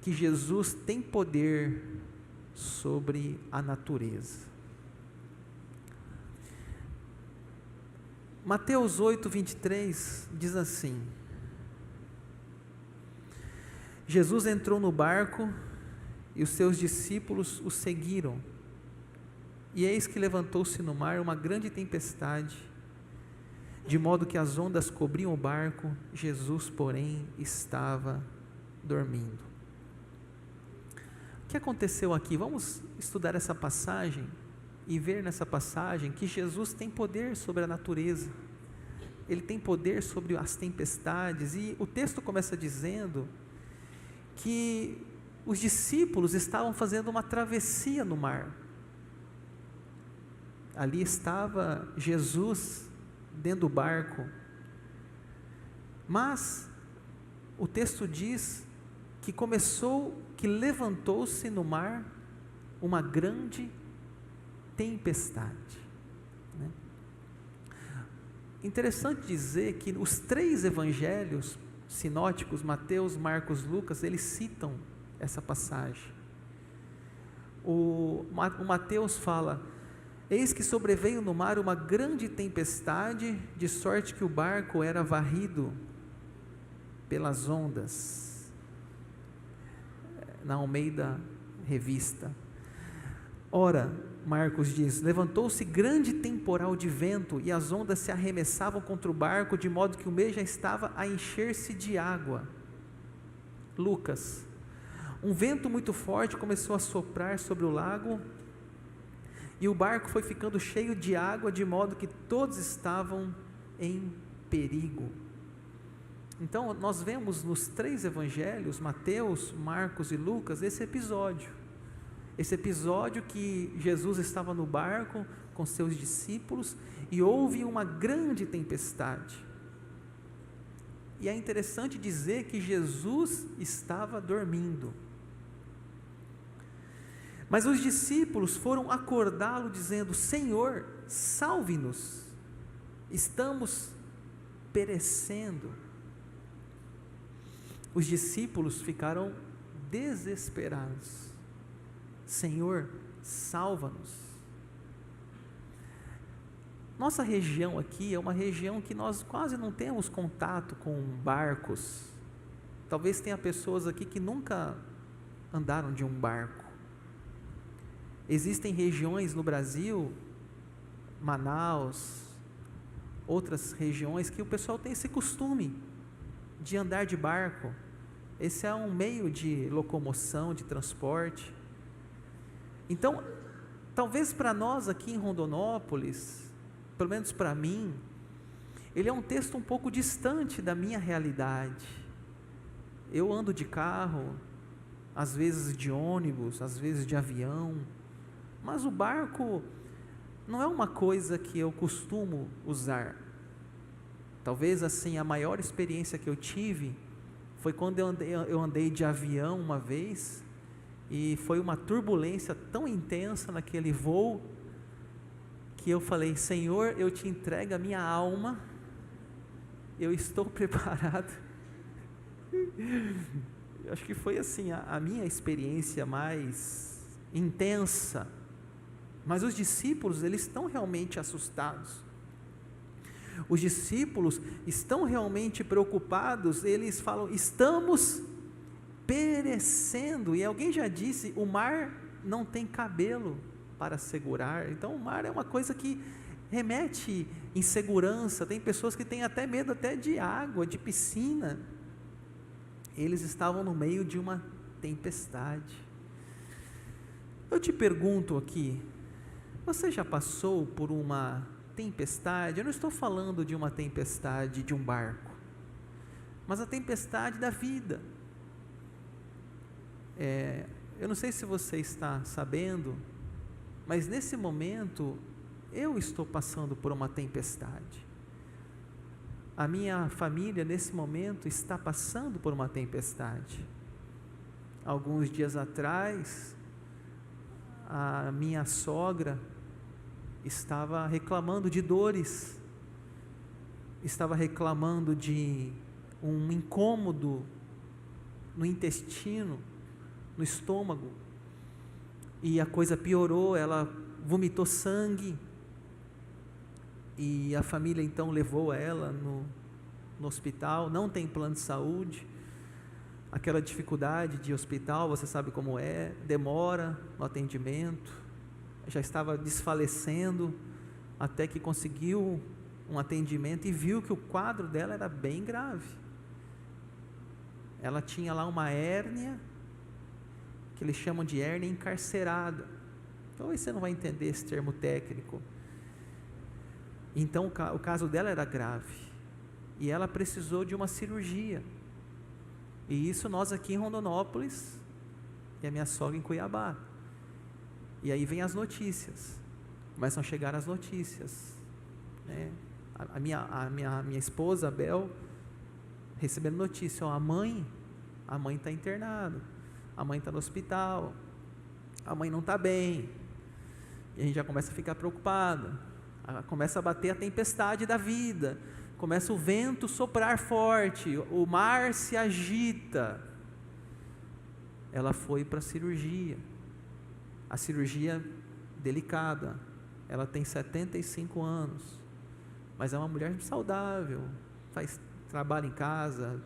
que Jesus tem poder sobre a natureza. Mateus 8, 23 diz assim: Jesus entrou no barco e os seus discípulos o seguiram. E eis que levantou-se no mar uma grande tempestade, de modo que as ondas cobriam o barco, Jesus, porém, estava dormindo. O que aconteceu aqui? Vamos estudar essa passagem e ver nessa passagem que Jesus tem poder sobre a natureza. Ele tem poder sobre as tempestades, e o texto começa dizendo que os discípulos estavam fazendo uma travessia no mar. Ali estava Jesus dentro do barco, mas o texto diz que levantou-se no mar uma grande tempestade, né? Interessante dizer que os 3 evangelhos sinóticos, Mateus, Marcos, Lucas, eles citam essa passagem. O Mateus fala: eis que sobreveio no mar uma grande tempestade, de sorte que o barco era varrido pelas ondas. Na Almeida Revista. Ora, Marcos diz: levantou-se grande temporal de vento, e as ondas se arremessavam contra o barco, de modo que o meio já estava a encher-se de água. Lucas: um vento muito forte começou a soprar sobre o lago, e o barco foi ficando cheio de água, de modo que todos estavam em perigo. Então, nós vemos nos 3 evangelhos, Mateus, Marcos e Lucas, esse episódio que Jesus estava no barco com seus discípulos, e houve uma grande tempestade. E é interessante dizer que Jesus estava dormindo. Mas os discípulos foram acordá-lo dizendo: Senhor, salve-nos, estamos perecendo. Os discípulos ficaram desesperados. Senhor, salva-nos. Nossa região aqui é uma região que nós quase não temos contato com barcos. Talvez tenha pessoas aqui que nunca andaram de um barco. Existem regiões no Brasil, Manaus, outras regiões, que o pessoal tem esse costume de andar de barco. Esse é um meio de locomoção, de transporte. Então, talvez para nós aqui em Rondonópolis, pelo menos para mim, ele é um texto um pouco distante da minha realidade. Eu ando de carro, às vezes de ônibus, às vezes de avião, mas o barco não é uma coisa que eu costumo usar. Talvez assim, a maior experiência que eu tive foi quando eu andei de avião uma vez, e foi uma turbulência tão intensa naquele voo, que eu falei: Senhor, eu te entrego a minha alma, eu estou preparado. Eu acho que foi assim, a minha experiência mais intensa. Mas os discípulos, eles estão realmente assustados. Os discípulos estão realmente preocupados. Eles falam: estamos perecendo. E alguém já disse: o mar não tem cabelo para segurar. Então o mar é uma coisa que remete insegurança. Tem pessoas que têm até medo até de água, de piscina. Eles estavam no meio de uma tempestade. Eu te pergunto aqui: você já passou por uma tempestade? Eu não estou falando de uma tempestade de um barco, mas a tempestade da vida. Eu não sei se você está sabendo, mas nesse momento eu estou passando por uma tempestade. A minha família nesse momento está passando por uma tempestade. Alguns dias atrás, a minha sogra estava reclamando de dores, estava reclamando de um incômodo no intestino, no estômago, e a coisa piorou, ela vomitou sangue, e a família então levou ela no hospital, não tem plano de saúde, aquela dificuldade de hospital, você sabe como é, demora no atendimento, já estava desfalecendo, até que conseguiu um atendimento e viu que o quadro dela era bem grave. Ela tinha lá uma hérnia, que eles chamam de hérnia encarcerada. Talvez você não vai entender esse termo técnico. Então o caso dela era grave, e ela precisou de uma cirurgia, e isso nós aqui em Rondonópolis, e a minha sogra em Cuiabá. E aí vem as notícias, começam a chegar as notícias, né? A minha esposa, a Bel, recebendo notícia, ó, a mãe está internada, a mãe está no hospital, a mãe não está bem, e a gente já começa a ficar preocupado, começa a bater a tempestade da vida, começa o vento soprar forte, o mar se agita. Ela foi para a cirurgia delicada, ela tem 75 anos, mas é uma mulher saudável, trabalha em casa,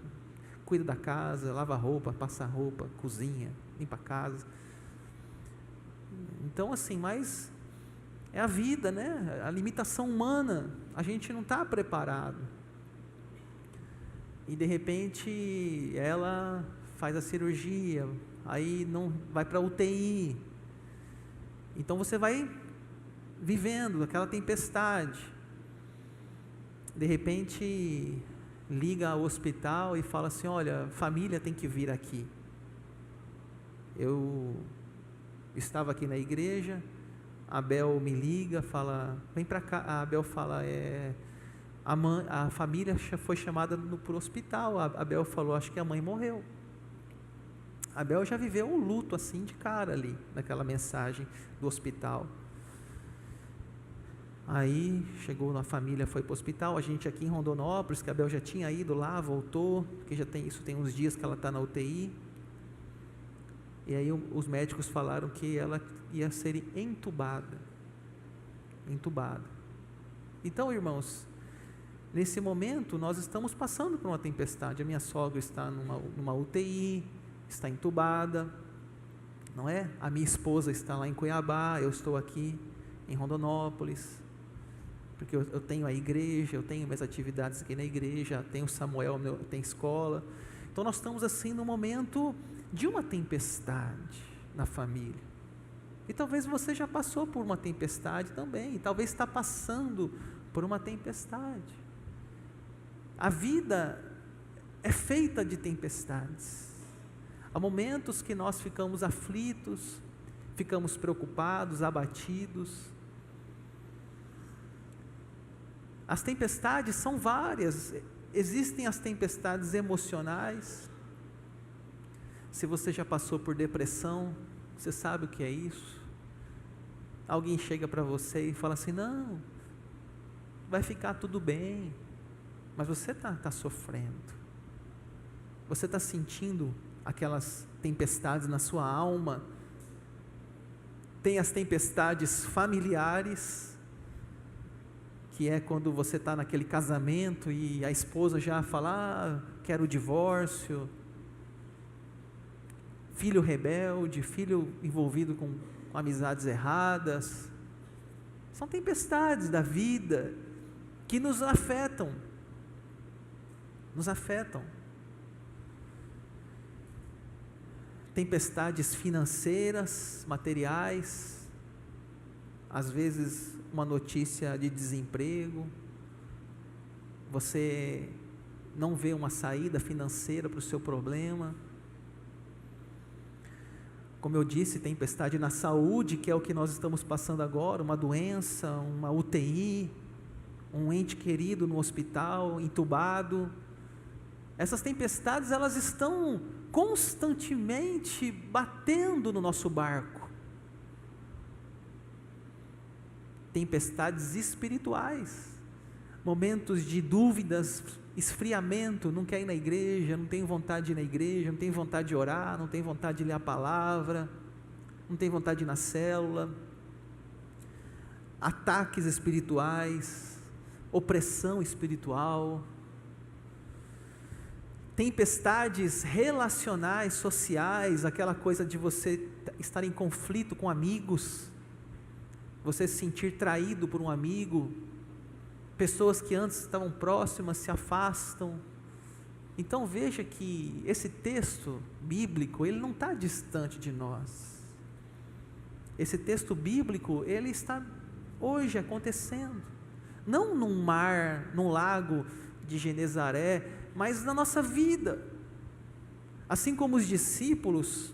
cuida da casa, lava roupa, passa roupa, cozinha, limpa a casa. Então assim, mas é a vida, né? A limitação humana, a gente não está preparado. E de repente ela faz a cirurgia, aí não vai para a UTI. Então você vai vivendo aquela tempestade. De repente liga ao hospital e fala assim: olha, família tem que vir aqui. Eu estava aqui na igreja, a Abel me liga, fala, vem para cá. A Abel fala, a família foi chamada para o hospital. A Abel falou, acho que a mãe morreu. A Abel já viveu um luto assim de cara ali, naquela mensagem do hospital. Aí chegou na família, foi para o hospital, a gente aqui em Rondonópolis, que a Abel já tinha ido lá, voltou, porque tem uns dias que ela está na UTI. E aí os médicos falaram que ela ia ser entubada. Então, irmãos, nesse momento nós estamos passando por uma tempestade. A minha sogra está numa UTI, está entubada, não é? A minha esposa está lá em Cuiabá, eu estou aqui em Rondonópolis, porque eu tenho a igreja, eu tenho minhas atividades aqui na igreja, tenho Samuel, tem escola. Então nós estamos assim no momento de uma tempestade na família. E talvez você já passou por uma tempestade também, talvez está passando por uma tempestade. A vida é feita de tempestades. Há momentos que nós ficamos aflitos, ficamos preocupados, abatidos. As tempestades são várias. Existem as tempestades emocionais. Se você já passou por depressão, você sabe o que é isso. Alguém chega para você e fala assim, não, vai ficar tudo bem, mas você está sofrendo, você está sentindo aquelas tempestades na sua alma. Tem as tempestades familiares, que é quando você está naquele casamento e a esposa já fala, quero o divórcio, filho rebelde, filho envolvido com amizades erradas. São tempestades da vida que nos afetam. Tempestades financeiras, materiais, às vezes uma notícia de desemprego, você não vê uma saída financeira para o seu problema. Como eu disse, tempestade na saúde, que é o que nós estamos passando agora, uma doença, uma UTI, um ente querido no hospital, entubado. Essas tempestades, elas estão constantemente batendo no nosso barco. Tempestades espirituais. momentos de dúvidas, esfriamento, não quer ir na igreja, não tem vontade de ir na igreja, não tem vontade de orar, não tem vontade de ler a palavra, não tem vontade de ir na célula, ataques espirituais, opressão espiritual, tempestades relacionais, sociais, aquela coisa de você estar em conflito com amigos, você se sentir traído por um amigo, pessoas que antes estavam próximas se afastam. Então veja que esse texto bíblico, ele não está distante de nós. Esse texto bíblico, ele está hoje acontecendo, não num mar, num lago de Genezaré, mas na nossa vida. Assim como os discípulos,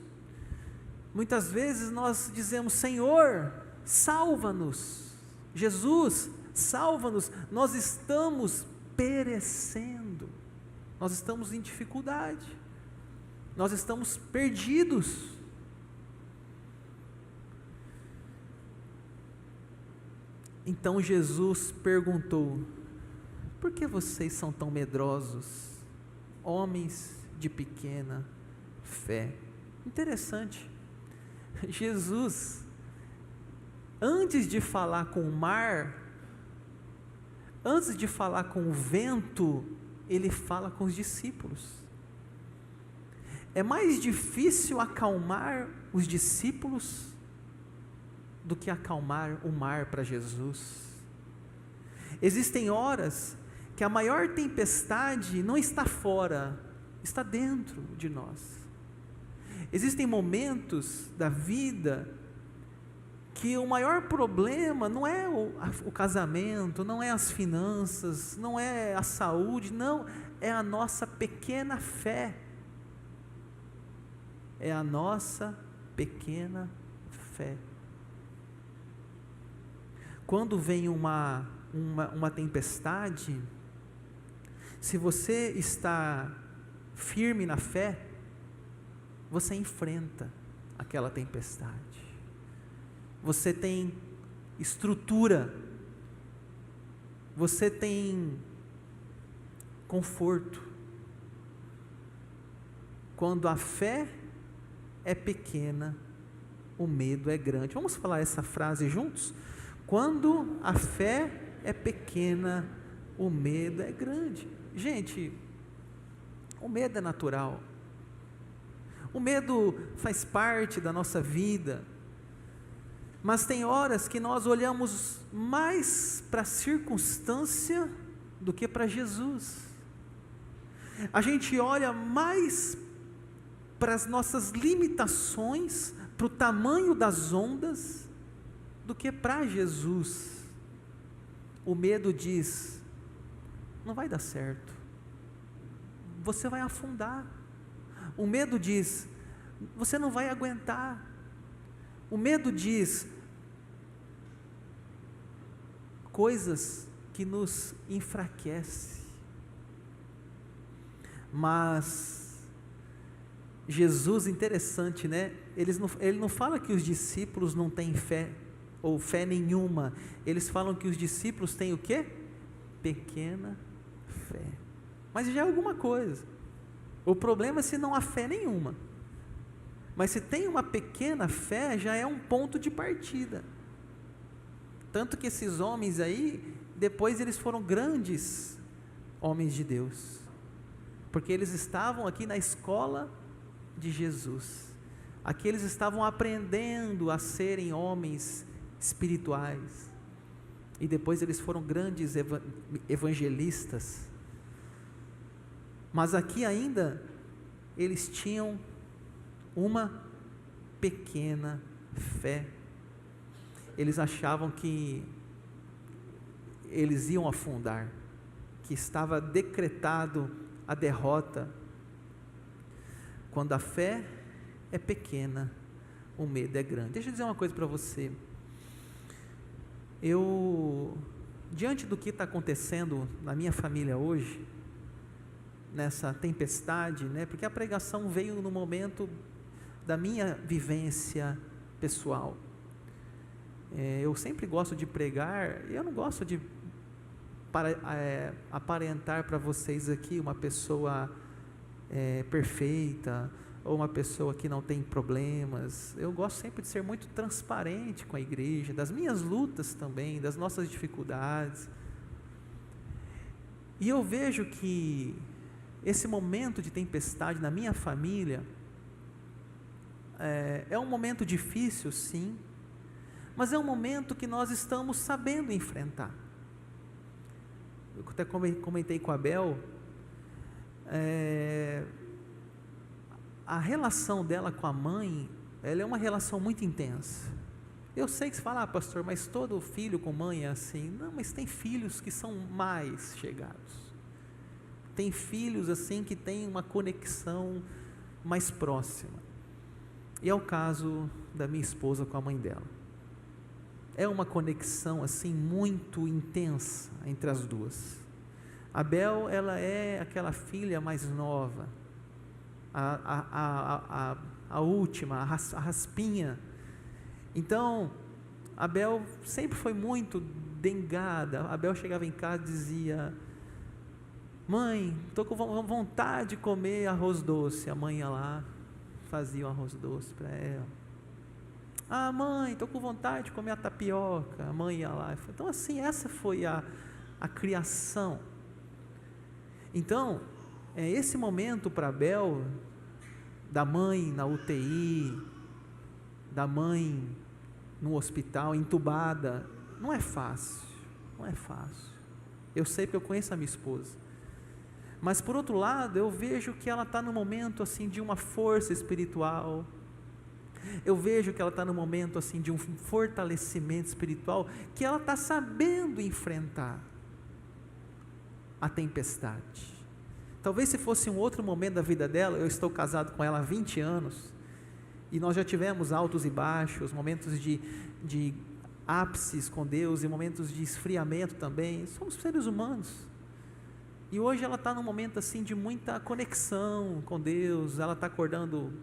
muitas vezes nós dizemos: Senhor, salva-nos, Jesus, salva-nos, nós estamos perecendo, nós estamos em dificuldade, nós estamos perdidos. Então Jesus perguntou: por que vocês são tão medrosos, homens de pequena fé? Interessante, Jesus, antes de falar com o mar, antes de falar com o vento, ele fala com os discípulos. É mais difícil acalmar os discípulos do que acalmar o mar para Jesus. Existem horas que a maior tempestade não está fora, está dentro de nós. Existem momentos da vida que o maior problema não é o casamento, não é as finanças, não é a saúde, não, é a nossa pequena fé. É a nossa pequena fé. Quando vem uma tempestade, se você está firme na fé, você enfrenta aquela tempestade. Você tem estrutura, você tem conforto. Quando a fé é pequena, o medo é grande. Vamos falar essa frase juntos? Quando a fé é pequena, o medo é grande. Gente, o medo é natural. O medo faz parte da nossa vida. Mas tem horas que nós olhamos mais para a circunstância do que para Jesus. A gente olha mais para as nossas limitações, para o tamanho das ondas, do que para Jesus. O medo diz: não vai dar certo, você vai afundar. O medo diz: você não vai aguentar. O medo diz coisas que nos enfraquecem. Mas Jesus, interessante, né? Ele não fala que os discípulos não têm fé, ou fé nenhuma. Eles falam que os discípulos têm o quê? Pequena fé. Mas já é alguma coisa. O problema é se não há fé nenhuma. Mas se tem uma pequena fé, já é um ponto de partida. Tanto que esses homens aí, depois eles foram grandes homens de Deus. Porque eles estavam aqui na escola de Jesus. Aqui eles estavam aprendendo a serem homens espirituais. E depois eles foram grandes evangelistas. Mas aqui ainda, eles tinham uma pequena fé. Eles achavam que eles iam afundar, que estava decretado a derrota. Quando a fé é pequena, o medo é grande. Deixa eu dizer uma coisa para você. Diante do que está acontecendo na minha família hoje, nessa tempestade, né? Porque a pregação veio no momento da minha vivência pessoal. Eu sempre gosto de pregar, eu não gosto de aparentar para vocês aqui uma pessoa perfeita, ou uma pessoa que não tem problemas. Eu gosto sempre de ser muito transparente com a igreja, das minhas lutas também, das nossas dificuldades. E eu vejo que esse momento de tempestade na minha família é um momento difícil, sim, mas é um momento que nós estamos sabendo enfrentar. Eu até comentei com a Bel, a relação dela com a mãe, ela é uma relação muito intensa. Eu sei que você fala, pastor, mas todo filho com mãe é assim. Não, mas tem filhos que são mais chegados. Tem filhos assim que têm uma conexão mais próxima. E é o caso da minha esposa com a mãe dela. É uma conexão assim muito intensa entre as duas. A Bel, ela é aquela filha mais nova, a última, a raspinha. Então, a Bel sempre foi muito dengada. A Bel chegava em casa e dizia, mãe, estou com vontade de comer arroz doce. A mãe ia lá, fazia o arroz doce para ela. Ah, mãe, estou com vontade de comer a tapioca. A mãe ia lá. Então, assim, essa foi a criação. Então, esse momento para a Bel, da mãe na UTI, da mãe no hospital, entubada, não é fácil, não é fácil. Eu sei porque eu conheço a minha esposa. Mas por outro lado, eu vejo que ela está num momento assim de uma força espiritual. Eu vejo que ela está num momento assim de um fortalecimento espiritual, que ela está sabendo enfrentar a tempestade. Talvez se fosse um outro momento da vida dela, eu estou casado com ela há 20 anos, e nós já tivemos altos e baixos, momentos de ápices com Deus, e momentos de esfriamento também. Somos seres humanos, e hoje ela está num momento assim de muita conexão com Deus. Ela está acordando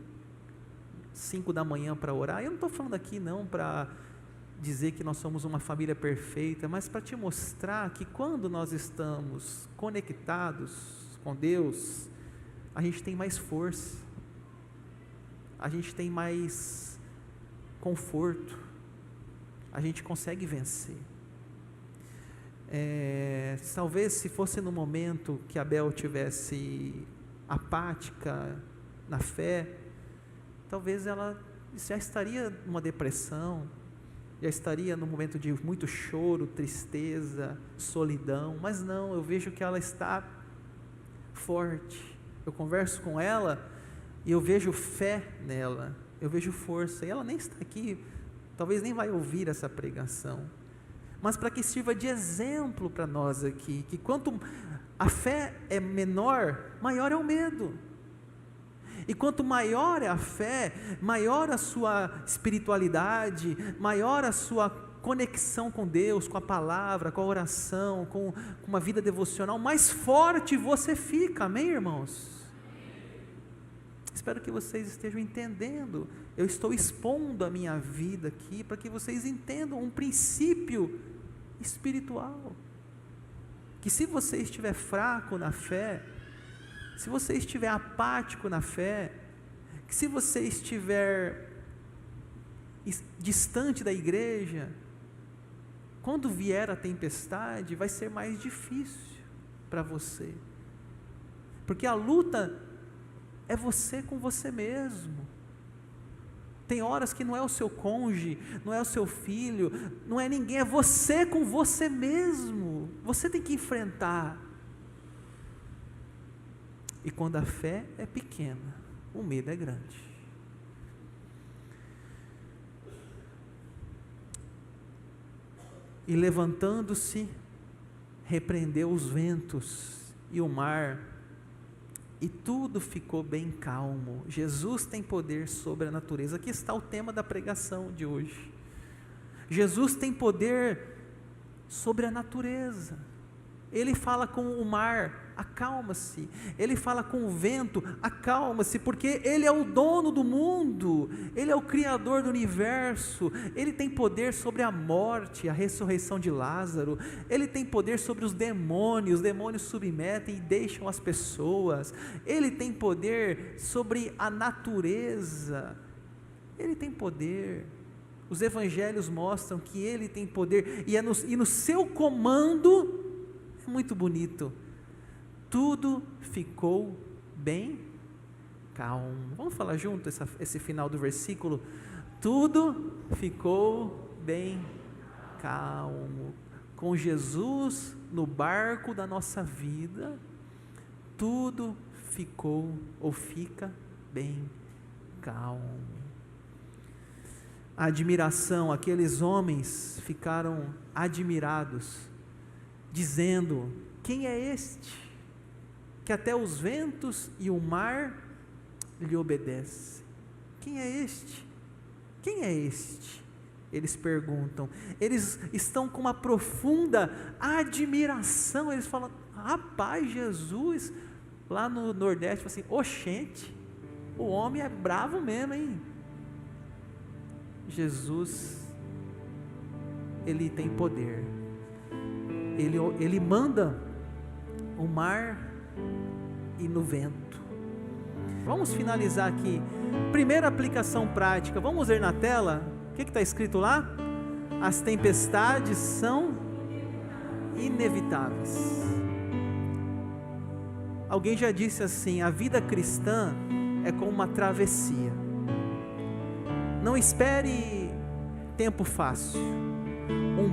5 da manhã para orar. Eu não estou falando aqui não para dizer que nós somos uma família perfeita, mas para te mostrar que quando nós estamos conectados com Deus, a gente tem mais força, a gente tem mais conforto, a gente consegue vencer. Talvez se fosse no momento que a Bel tivesse apática na fé, talvez ela já estaria numa depressão, já estaria num momento de muito choro, tristeza, solidão. Mas não, eu vejo que ela está forte. Eu converso com ela e eu vejo fé nela, eu vejo força. E ela nem está aqui, talvez nem vai ouvir essa pregação, mas para que sirva de exemplo para nós aqui, que quanto a fé é menor, maior é o medo. E quanto maior é a fé, maior a sua espiritualidade, maior a sua conexão com Deus, com a palavra, com a oração, com uma vida devocional, mais forte você fica. Amém, irmãos? Espero que vocês estejam entendendo. Eu estou expondo a minha vida aqui para que vocês entendam um princípio espiritual, que se você estiver fraco na fé, se você estiver apático na fé, que se você estiver distante da igreja, quando vier a tempestade, vai ser mais difícil para você, porque a luta é você com você mesmo. Tem horas que não é o seu cônjuge, não é o seu filho, não é ninguém, é você com você mesmo. Você tem que enfrentar. E quando a fé é pequena, o medo é grande. E levantando-se, repreendeu os ventos e o mar, e tudo ficou bem calmo. Jesus tem poder sobre a natureza. Aqui está o tema da pregação de hoje. Jesus tem poder sobre a natureza. Ele fala com o mar, acalma-se. Ele fala com o vento, acalma-se, porque Ele é o dono do mundo. Ele é o Criador do universo, Ele tem poder sobre a morte, a ressurreição de Lázaro, Ele tem poder sobre os demônios submetem e deixam as pessoas, Ele tem poder sobre a natureza, Ele tem poder. Os evangelhos mostram que Ele tem poder, e no seu comando, é muito bonito, tudo ficou bem calmo. Vamos falar junto esse final do versículo? Tudo ficou bem calmo. Com Jesus no barco da nossa vida, tudo ficou ou fica bem calmo. A admiração, aqueles homens ficaram admirados, dizendo: quem é este, que até os ventos e o mar lhe obedecem? Quem é este? Quem é este? Eles perguntam, eles estão com uma profunda admiração, eles falam: rapaz, Jesus, lá no Nordeste, assim, oxente, o homem é bravo mesmo, hein? Jesus, Ele tem poder, Ele manda o mar e no vento. Vamos finalizar aqui, primeira aplicação prática, vamos ver na tela, o que está escrito lá? As tempestades são inevitáveis. Alguém já disse assim, a vida cristã é como uma travessia. Não espere tempo fácil. Um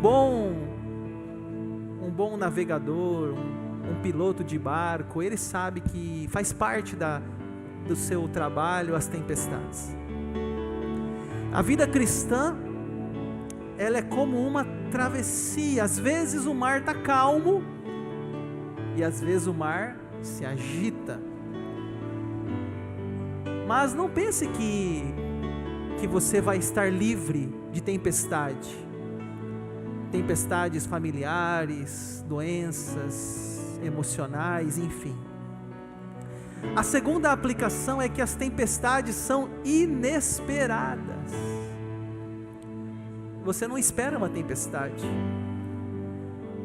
bom navegador, um piloto de barco, ele sabe que faz parte do seu trabalho as tempestades. A vida cristã, ela é como uma travessia. Às vezes o mar está calmo e às vezes o mar se agita. Mas não pense que você vai estar livre de tempestade. Tempestades familiares, doenças emocionais, enfim. A segunda aplicação é que as tempestades são inesperadas. Você não espera uma tempestade.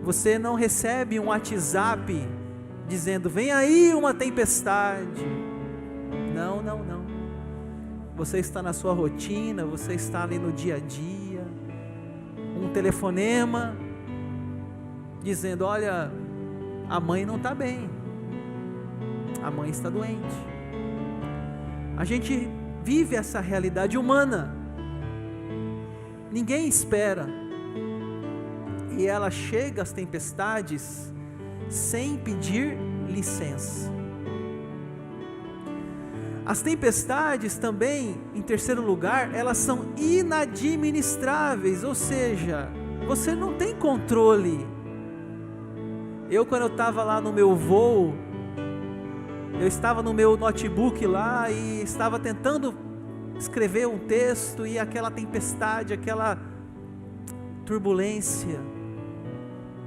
Você não recebe um WhatsApp dizendo: vem aí uma tempestade. Não. Você está na sua rotina, você está ali no dia a dia. Um telefonema dizendo: olha, a mãe não está bem, a mãe está doente. A gente vive essa realidade humana, ninguém espera, e ela chega às tempestades sem pedir licença. As tempestades também, em terceiro lugar, elas são inadministráveis, ou seja, você não tem controle. Quando eu estava lá no meu voo, eu estava no meu notebook lá e estava tentando escrever um texto, e aquela tempestade, aquela turbulência,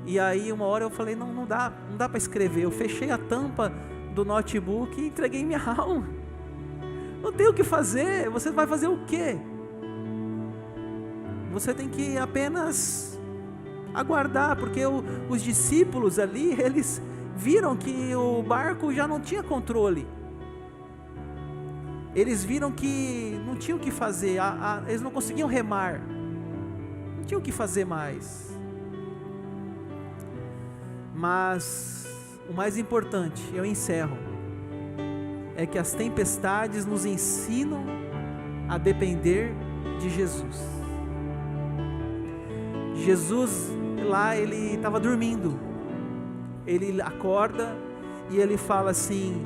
e aí uma hora eu falei: não dá para escrever. Eu fechei a tampa do notebook e entreguei minha alma. Não tem o que fazer. Você vai fazer o quê? Você tem que apenas aguardar, porque os discípulos ali, eles viram que o barco já não tinha controle. Eles viram que não tinham o que fazer, eles não conseguiam remar, não tinham o que fazer mais. Mas o mais importante, eu encerro, é que as tempestades nos ensinam a depender de Jesus. Jesus lá, ele estava dormindo, ele acorda e ele fala assim: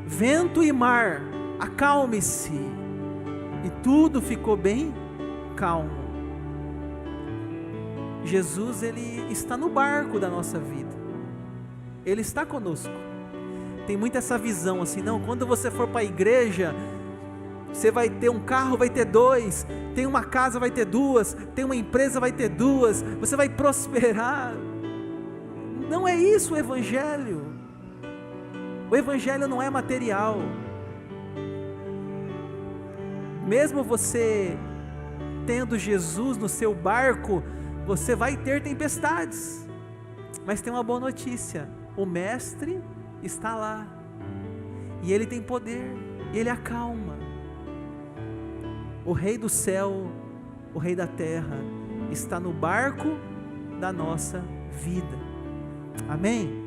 vento e mar, acalme-se, e tudo ficou bem calmo. Jesus, ele está no barco da nossa vida, ele está conosco. Tem muito essa visão assim, não, quando você for para a igreja, você vai ter um carro, vai ter 2, tem uma casa, vai ter 2, tem uma empresa, vai ter 2, você vai prosperar. Não é isso o Evangelho. O Evangelho não é material. Mesmo você tendo Jesus no seu barco, você vai ter tempestades. Mas tem uma boa notícia: o Mestre está lá, e Ele tem poder, Ele acalma. O Rei do céu, o Rei da terra, está no barco da nossa vida. Amém?